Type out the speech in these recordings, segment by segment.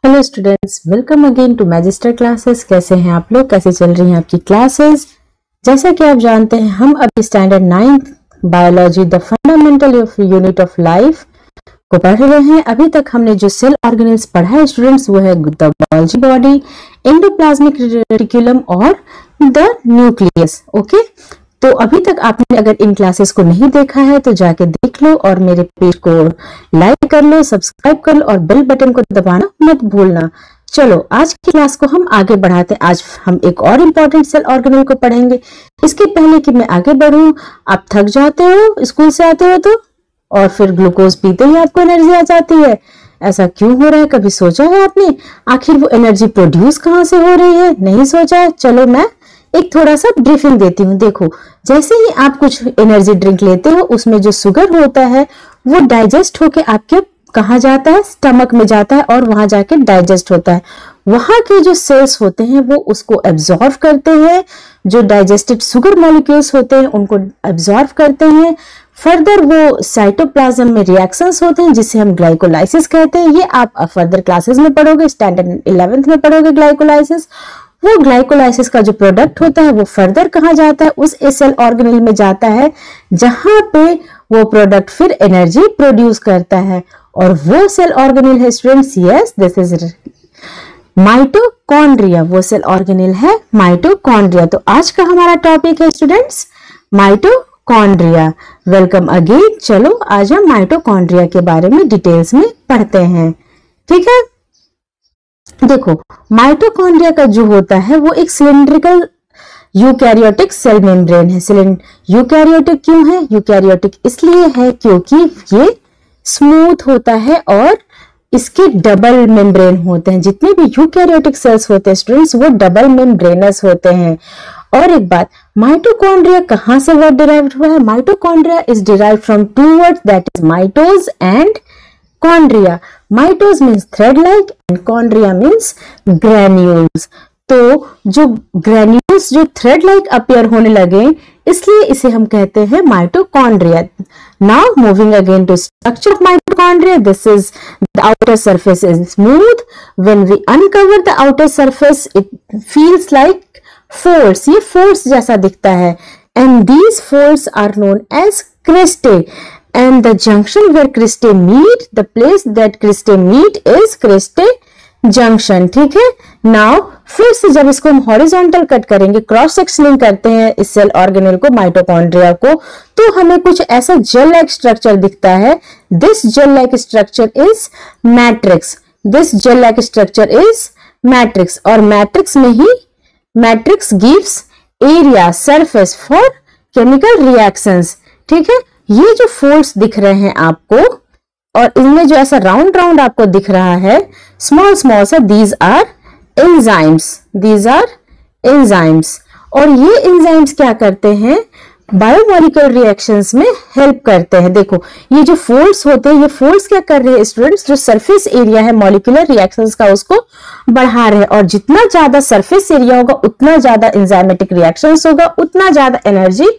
Hello students, welcome again to Magister classes. कैसे हैं आप लोग? कैसे चल रही हैं आपकी क्लासेस? जैसा कि आप जानते हैं, हम अभी standard 9th biology the fundamental unit of life को पढ़ रहे हैं। अभी तक हमने जो सेल ऑर्गेनेल्स पढ़ा है स्टूडेंट्स, वो है the Golgi body, endoplasmic reticulum और द न्यूक्लियस। ओके, तो अभी तक आपने अगर इन क्लासेस को नहीं देखा है तो जाके देख लो और मेरे पेज को लाइक कर लो, सब्सक्राइब कर लो और बेल बटन को दबाना मत भूलना। चलो आज की क्लास को हम आगे बढ़ाते हैं। आज हम एक और इम्पोर्टेंट सेल ऑर्गेनेल को पढ़ेंगे। इसके पहले कि मैं आगे बढ़ूं, आप थक जाते हो स्कूल से आते हो तो, और फिर ग्लूकोज पीते ही आपको एनर्जी आ जाती है। ऐसा क्यों हो रहा है? कभी सोचा है आपने आखिर वो एनर्जी प्रोड्यूस कहाँ से हो रही है? नहीं सोचा है? चलो मैं एक थोड़ा सा ब्रीफिंग देती हूँ। देखो, जैसे ही आप कुछ एनर्जी ड्रिंक लेते हो, उसमें जो शुगर होता है वो डाइजेस्ट होके आपके कहाँ जाता है? स्टमक में जाता है और वहां जाके डाइजेस्ट होता है। वहां के जो सेल्स होते हैं वो उसको एब्जॉर्व करते हैं, जो डाइजेस्टेड शुगर मॉलिक्यूल्स होते हैं उनको एब्जॉर्व करते हैं। फर्दर वो साइटोप्लाज्म में रिएक्शंस होते हैं जिसे हम ग्लाइकोलाइसिस कहते हैं। ये आप फर्दर क्लासेस में पढ़ोगे, स्टैंडर्ड 11th में पढ़ोगे ग्लाइकोलाइसिस। वो ग्लाइकोलाइसिस का जो प्रोडक्ट होता है वो फर्दर कहाँ जाता है? उस सेल ऑर्गेनेल में जाता है जहां पे वो प्रोडक्ट फिर एनर्जी प्रोड्यूस करता है। और वो सेल ऑर्गेनेल है students, yes this is mitochondria. वो सेल ऑर्गेनेल है माइटोकॉन्ड्रिया। तो आज का हमारा टॉपिक है स्टूडेंट्स माइटोकॉन्ड्रिया। Welcome again. चलो आज हम माइटोकॉन्ड्रिया के बारे में डिटेल्स में पढ़ते हैं। ठीक है, देखो माइटोकॉन्ड्रिया का जो होता है वो एक सिलिंड्रिकल यूकैरियोटिक सेल मेम्ब्रेन है। यूकैरियोटिक क्यों है? यूकैरियोटिक इसलिए है क्योंकि ये स्मूथ होता है और इसके डबल मेम्ब्रेन होते हैं। जितने भी यूकैरियोटिक सेल्स होते हैं स्टूडेंट्स वो डबल मेम्ब्रेनस होते हैं। और एक बात, माइटोकॉन्ड्रिया कहां से वर्ड डिराइव्ड हुआ है? Mitochondria is derived from two words, that is mitos and chondria. Mitos means thread like and chondria means granules. तो जो ग्रैन्यूल्स जो थ्रेड लाइक अपीयर होने लगे इसलिए इसे हम कहते हैं mitochondria. Now moving again to structure of mitochondria, this is the outer surface is smooth. When we uncover the outer surface it feels like folds. ये फोल्ड्स जैसा दिखता है and these folds are known as cristae. And the junction where cristae meet, the place that cristae meet is cristae junction। ठीक है, now फिर से जब इसको हम हॉरिजॉन्टल कट करेंगे, क्रॉस सेक्शनिंग करते हैं इस सेल ऑर्गेनेल को, माइटोकॉन्ड्रिया को, तो हमें कुछ ऐसा जेल लाइक स्ट्रक्चर दिखता है। This gel like structure is matrix. This gel like structure is matrix. और मैट्रिक्स में ही matrix gives area surface for chemical reactions. ठीक है, ये जो फोल्ड्स दिख रहे हैं आपको और इनमें जो ऐसा राउंड राउंड आपको दिख रहा है स्मॉल स्मॉल सा, these are enzymes. These are enzymes. और ये एंजाइम्स क्या करते हैं? बायोमोलिकुलर रिएक्शंस में हेल्प करते हैं। देखो ये जो फोल्ड्स होते हैं, ये फोल्ड्स क्या कर रहे हैं स्टूडेंट्स? जो सरफेस एरिया है मॉलिक्यूलर रिएक्शंस का उसको बढ़ा रहे हैं। और जितना ज्यादा सरफेस एरिया होगा उतना ज्यादा एंजाइमेटिक रिएक्शंस होगा, उतना ज्यादा एनर्जी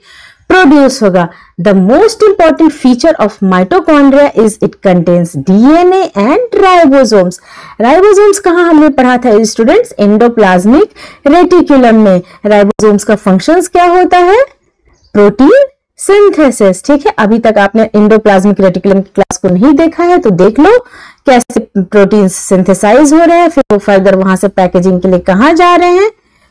प्रोड्यूस होगा। The most important feature of mitochondria is it contains DNA and ribosomes। ribosomes कहाँ हमने पढ़ा था स्टूडेंट्स? एंडोप्लाज्मिक रेटिकुलम में। ribosomes का फंक्शंस क्या होता है? Protein synthesis. ठीक है, अभी तक आपने एंडोप्लाज्मिक रेटिकुलम की क्लास को नहीं देखा है तो देख लो कैसे प्रोटीन सिंथेसाइज हो रहे हैं, फिर वो फर्दर वहां से पैकेजिंग के लिए कहाँ जा रहे हैं।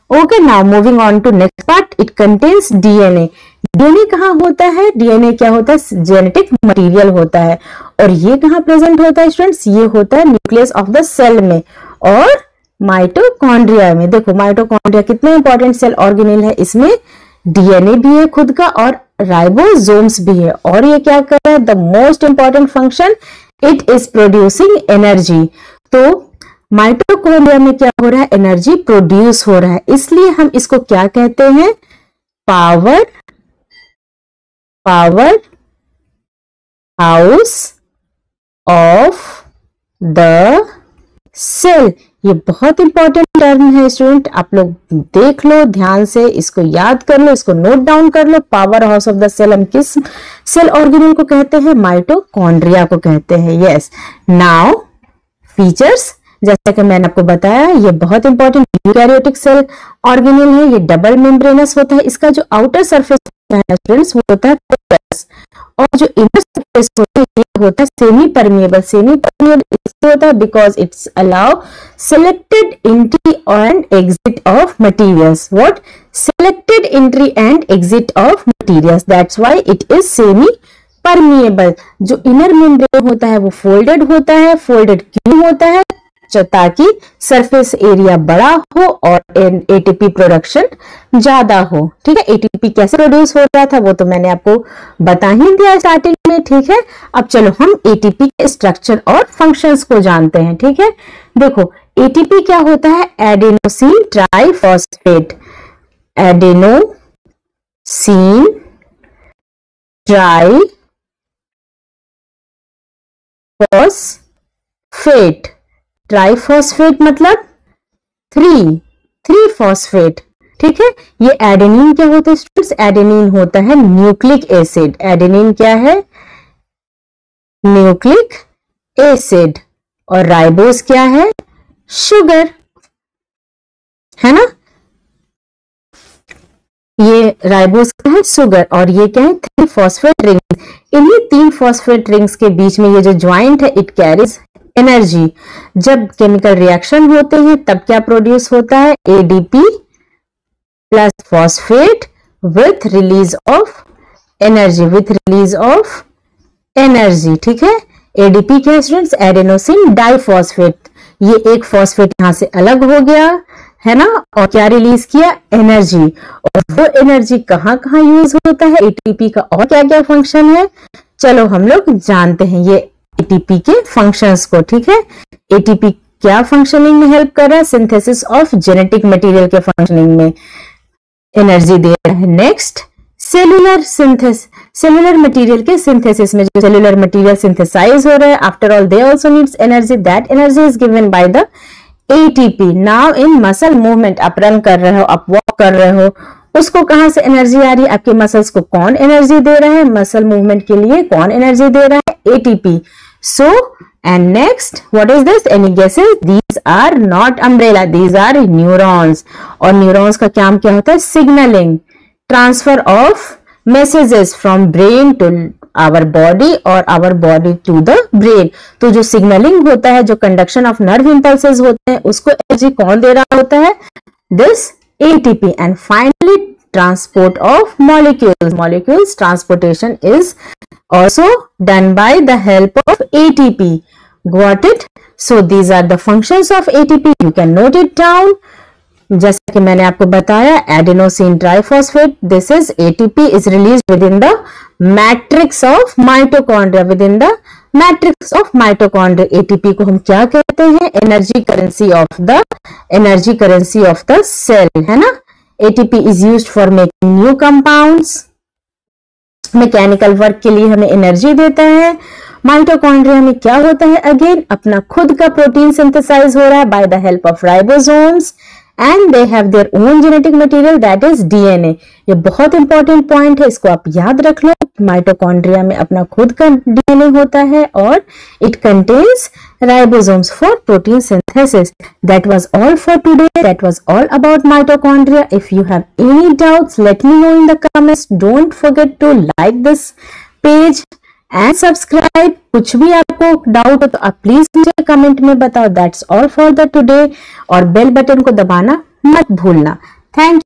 Okay, now moving on to next part, it contains DNA. DNA कहाँ होता है? डीएनए क्या होता है? जेनेटिक मटेरियल होता है। और ये कहाँ प्रेजेंट होता है स्टूडेंट्स? ये होता है न्यूक्लियस ऑफ द सेल में और माइटोकॉन्ड्रिया में। देखो माइटोकॉन्ड्रिया कितना इंपॉर्टेंट सेल ऑर्गेनेल है, इसमें डीएनए भी है खुद का और राइबोसोम्स भी है। और ये क्या कर रहा है? The most important function, it is producing energy. तो माइटोकॉन्ड्रिया में क्या हो रहा है? एनर्जी प्रोड्यूस हो रहा है। इसलिए हम इसको क्या कहते हैं? Power house of the cell. ये बहुत इंपॉर्टेंट टर्म है स्टूडेंट, आप लोग देख लो ध्यान से, इसको याद कर लो, इसको नोट डाउन कर लो। Power house of the cell हम किस सेल ऑर्गेनेल को कहते हैं? माइटोकॉन्ड्रिया को कहते हैं। यस, नाउ फीचर्स जैसा कि मैंने आपको बताया, ये बहुत इंपॉर्टेंट यूकैरियोटिक सेल ऑर्गेनेल है। ये डबल मेम्ब्रेनस होता है। इसका जो आउटर सरफेस होता है स्टूडेंट्स, वो होता है पोरस, और जो इनर सरफेस होता है ये होता है सेमी परमिएबल। सेमी परमिएबल इसलिए होता है because it's allow selected entry and exit of materials. What? Selected entry and exit of materials. That's why it is semi permeable. जो इनर मेम्ब्रेन होता है वो फोल्डेड होता है। फोल्डेड क्यों होता है? ताकि सरफेस एरिया बड़ा हो और एटीपी प्रोडक्शन ज्यादा हो। ठीक है, एटीपी कैसे प्रोड्यूस हो रहा था वो तो मैंने आपको बता ही दिया स्टार्टिंग में। ठीक है, अब चलो हम एटीपी के स्ट्रक्चर और फंक्शंस को जानते हैं। ठीक है, देखो एटीपी क्या होता है? Adenosine triphosphate. Adenosine triphosphate. Triphosphate मतलब थ्री फॉस्फेट। ठीक है, ये एडेनिन क्या होता है स्टूडेंट्स? एडेनिन होता है न्यूक्लिक एसिड। एडेनिन क्या है? Nucleic acid. और राइबोस क्या है? शुगर, है ना? ये राइबोस क्या है? शुगर। और ये क्या है? 3 फॉस्फेट रिंग्स। इन्हीं 3 फॉस्फेट रिंग्स के बीच में ये जो ज्वाइंट है, इट कैरीज एनर्जी। जब केमिकल रिएक्शन होते हैं तब क्या प्रोड्यूस होता है? ADP plus phosphate with release of energy. ठीक है, एडीपी क्या है स्टूडेंट्स? Adenosine diphosphate. ये एक फॉस्फेट यहां से अलग हो गया, है ना, और क्या रिलीज किया? एनर्जी। और वो एनर्जी कहां कहां यूज होता है एटीपी का, और क्या क्या फंक्शन है, चलो हम लोग जानते हैं ये एटीपी के फंक्शंस को। ठीक है, एटीपी क्या फंक्शनिंग में हेल्प कर रहा है? सिंथेसिस ऑफ जेनेटिक मटेरियल के फंक्शनिंग में एनर्जी दे रहा है। Next, cellular synthesis. Cellular material के सिंथेसिस में जो सेलुलर मटेरियल सिंथेसाइज हो रहा है, after all they also needs energy. That energy is given by the ATP. Now in muscle movement, आप रन कर रहे हो, आप वॉक कर रहे हो, उसको कहां से एनर्जी आ रही है? आपके मसल्स को कौन एनर्जी दे रहा है? मसल मूवमेंट के लिए कौन एनर्जी दे रहा है? ATP. So and next, what is this? Any guesses? These are not umbrella, these are neurons. और न्यूरॉन्स का काम क्या होता है? Signalling, transfer of messages from brain to our body और our body to the brain. तो जो signalling होता है, जो कंडक्शन ऑफ नर्व इंपल्सेस होते हैं, उसको एनर्जी कौन दे रहा होता है? This ATP. And finally, transport of molecules transportation is also done by the help of ATP. Got it? So these are the functions of ATP. You can note it down. जैसा कि मैंने आपको बताया, adenosine triphosphate, this is ATP is released within the matrix of mitochondria. Within the matrix of mitochondria, ATP को हम क्या कहते हैं? Energy currency of the cell, है ना? ATP is used for making new compounds. Mechanical work के लिए हमें एनर्जी देता है। माइटोकॉन्ड्रिया में क्या होता है? अगेन अपना खुद का प्रोटीन सिंथेसाइज हो रहा है by the help of ribosomes, and they have their own genetic material, that is DNA. ये बहुत इंपॉर्टेंट पॉइंट है, इसको आप याद रख लो। माइटोकॉन्ड्रिया में अपना खुद का डीएनए होता है और it contains ribosomes for protein synthesis. That was all for today. That was all about mitochondria. If you have any doubts, let me know in the comments. Don't forget to like this page and subscribe. कुछ भी आपको doubt हो तो आप please मुझे comment में बताओ। That's all for the today. और बेल बटन को दबाना मत भूलना। थैंक